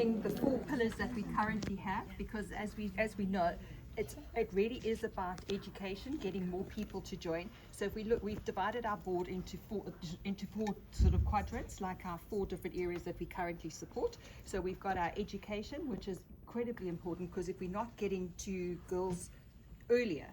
The 4 pillars that we currently have, because as we know, it really is about education, getting more people to join. So if we look, we've divided our board into four sort of quadrants, like our 4 different areas that we currently support. So we've got our education, which is incredibly important, because if we're not getting to girls earlier,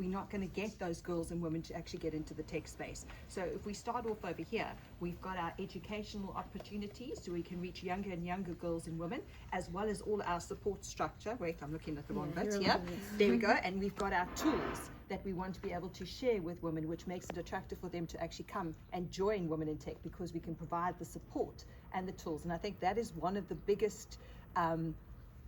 we're not going to get those girls and women to actually get into the tech space. So if we start off over here, we've got our educational opportunities, so we can reach younger and younger girls and women, as well as all our support structure. Wait, I'm looking at the wrong bit here. There we go. And we've got our tools that we want to be able to share with women, which makes it attractive for them to actually come and join Women in Tech, because we can provide the support and the tools. And I think that is one of the biggest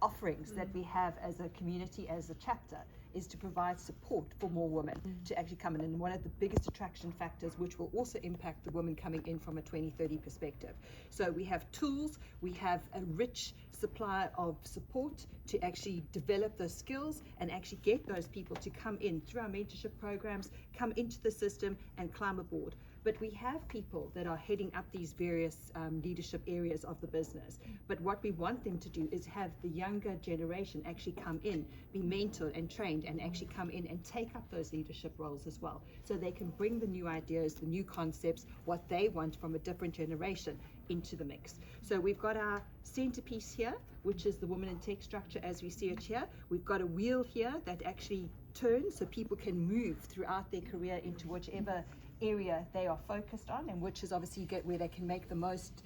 offerings that we have as a community, as a chapter, is to provide support for more women to actually come in. And one of the biggest attraction factors, which will also impact the women coming in from a 2030 perspective. So we have tools, we have a rich supply of support to actually develop those skills and actually get those people to come in through our mentorship programs, come into the system and climb aboard. But we have people that are heading up these various leadership areas of the business. But what we want them to do is have the younger generation actually come in, be mentored and trained, and actually come in and take up those leadership roles as well. So they can bring the new ideas, the new concepts, what they want from a different generation into the mix. So we've got our centerpiece here, which is the Women in Tech structure as we see it here. We've got a wheel here that actually turns so people can move throughout their career into whichever area they are focused on, and which is obviously where they can make the most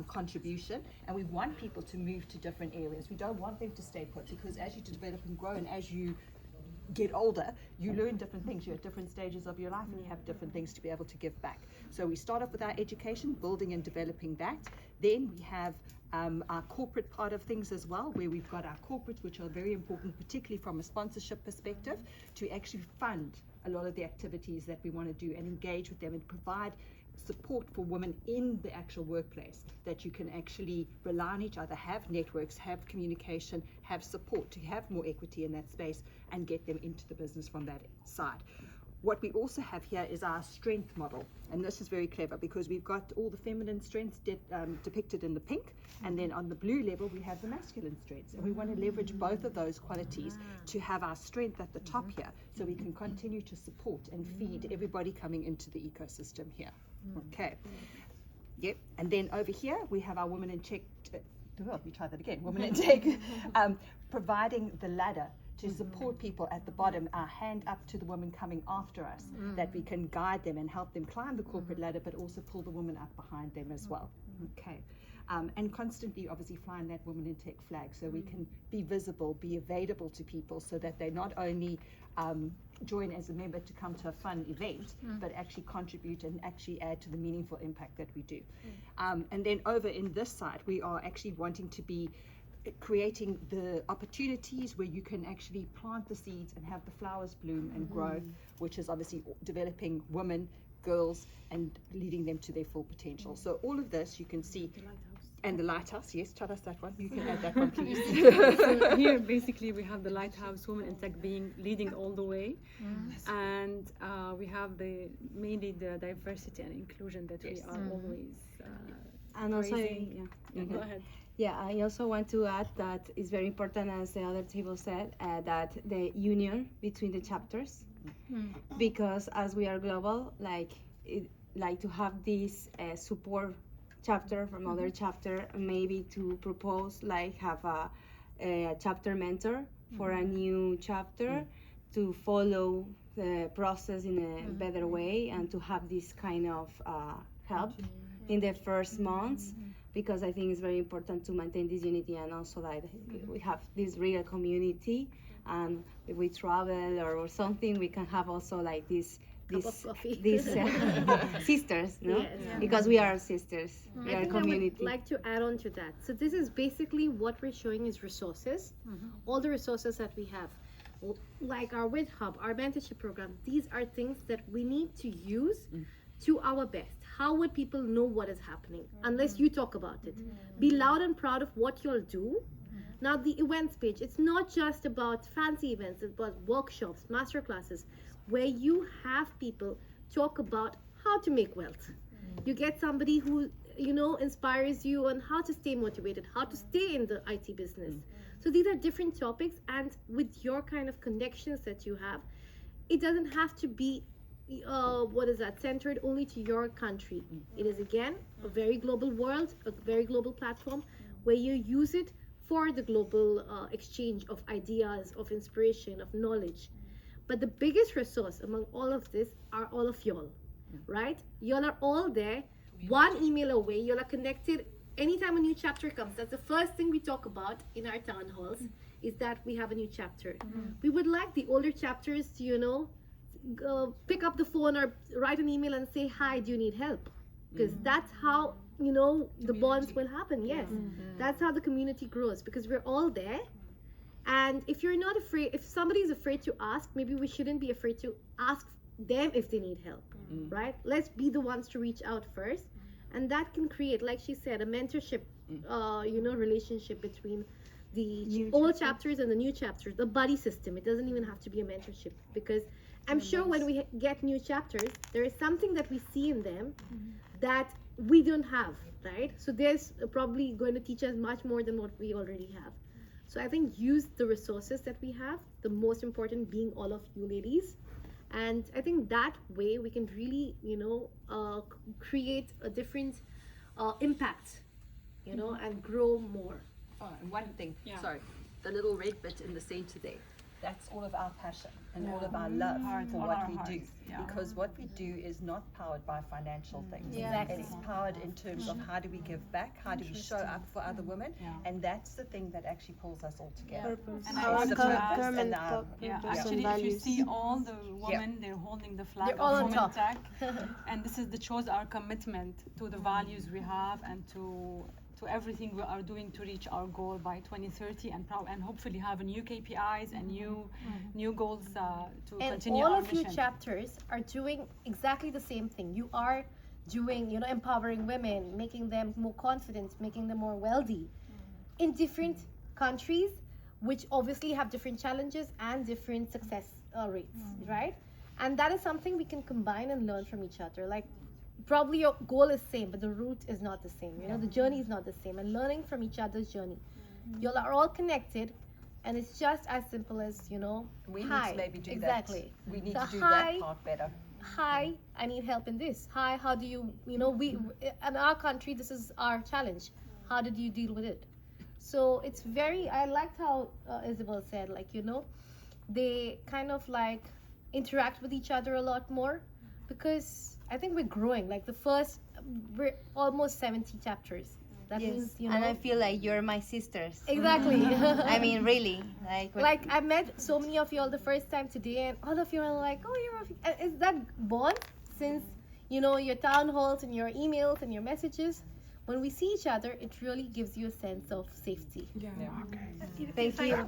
contribution. And we want people to move to different areas. We don't want them to stay put, because as you develop and grow and as you get older, you learn different things. You're at different stages of your life and you have different things to be able to give back. So we start off with our education, building and developing that. Then we have our corporate part of things as well, where we've got our corporates, which are very important, particularly from a sponsorship perspective, to actually fund a lot of the activities that we want to do and engage with them and provide support for women in the actual workplace, that you can actually rely on each other, have networks, have communication, have support to have more equity in that space and get them into the business from that side. What we also have here is our strength model, and this is very clever because we've got all the feminine strengths depicted in the pink, and then on the blue level we have the masculine strengths, and we want to leverage both of those qualities to have our strength at the top here, so we can continue to support and feed everybody coming into the ecosystem here. Okay. Yep. And then over here we have our Women in Tech. Let me try that again. Women in Tech, providing the ladder to support people at the bottom, our hand up to the women coming after us, that we can guide them and help them climb the corporate ladder, but also pull the women up behind them as well. Okay. And constantly obviously flying that Women in Tech flag, so we can be visible, be available to people, so that they not only join as a member to come to a fun event, but actually contribute and actually add to the meaningful impact that we do. And then over in this side, we are actually wanting to be creating the opportunities where you can actually plant the seeds and have the flowers bloom and grow, which is obviously developing women, girls, and leading them to their full potential. So all of this you can see. And the lighthouse, yes, tell us that one. You can add that one, please. So here, basically, we have the lighthouse Women in Tech leading all the way, and we have mainly the diversity and inclusion that we are always. And also, Go ahead. Yeah, I also want to add that it's very important, as the other table said, that the union between the chapters, because as we are global, like to have this support chapter from other chapter, maybe to propose have a chapter mentor for a new chapter to follow the process in a better way, and to have this kind of help in the first months, because I think it's very important to maintain this unity, and also that we have this real community, and if we travel or something, we can have also like these sisters, no? Yes. Because we are sisters, we are a community. I would like to add on to that. So this is basically what we're showing is resources, all the resources that we have, like our WiT Hub, our mentorship program. These are things that we need to use to our best. How would people know what is happening unless you talk about it? Be loud and proud of what you'll do. Now the events page, it's not just about fancy events, it's about workshops, master classes, where you have people talk about how to make wealth. You get somebody who inspires you on how to stay motivated, how to stay in the IT business. So these are different topics, and with your kind of connections that you have, it doesn't have to be centered only to your country. It is again a very global world, a very global platform where you use it for the global exchange of ideas, of inspiration, of knowledge. But the biggest resource among all of this are all of y'all, right? Y'all are all there, one email away. Y'all are connected. Anytime a new chapter comes, that's the first thing we talk about in our town halls, is that we have a new chapter. We would like the older chapters to, pick up the phone or write an email and say, hi, do you need help? Because that's how, the bonds will happen. Yes, that's how the community grows, because we're all there. And if you're not afraid, if somebody is afraid to ask, maybe we shouldn't be afraid to ask them if they need help, right? Let's be the ones to reach out first. And that can create, like she said, a mentorship, relationship between the old chapters and the new chapters, the buddy system. It doesn't even have to be a mentorship, because I'm sure when we get new chapters, there is something that we see in them that we don't have, right? So there's probably going to teach us much more than what we already have. So I think use the resources that we have, the most important being all of you ladies. And I think that way we can really, create a different impact, and grow more. Oh, and one thing, sorry, the little red bit in the center there, that's all of our passion and all of our love for what we do. Because what we do is not powered by financial things. Exactly. It's powered in terms of how do we give back, how do we show up for other women, and that's the thing that actually pulls us all together. And Our I the purpose and our- actually, if you see all the women, they're holding the flag They're all of on Women top. Tech, and this shows our commitment to the values we have and to everything we are doing to reach our goal by 2030, and hopefully have new KPIs and new goals to And continue all our of mission. you chapters are doing exactly the same thing. You are doing, empowering women, making them more confident, making them more wealthy in different countries, which obviously have different challenges and different success rates, right? And that is something we can combine and learn from each other. Like, probably your goal is same, but the route is not the same. The journey is not the same, and learning from each other's journey. You all are all connected, and it's just as simple as We hi. need to maybe do Exactly. that. We need So to do hi. that part better. Hi, I need help in this. Hi, how do you, we in our country, this is our challenge. How did you deal with it? So it's I liked how Isabel said, they kind of interact with each other a lot more, because I think we're growing. We're almost 70 chapters. That means, And I feel like you're my sisters. Exactly. I mean, really, I met so many of you all the first time today, and all of you are like, oh, it's that bond since, your town halls and your emails and your messages. When we see each other, it really gives you a sense of safety. Thank you.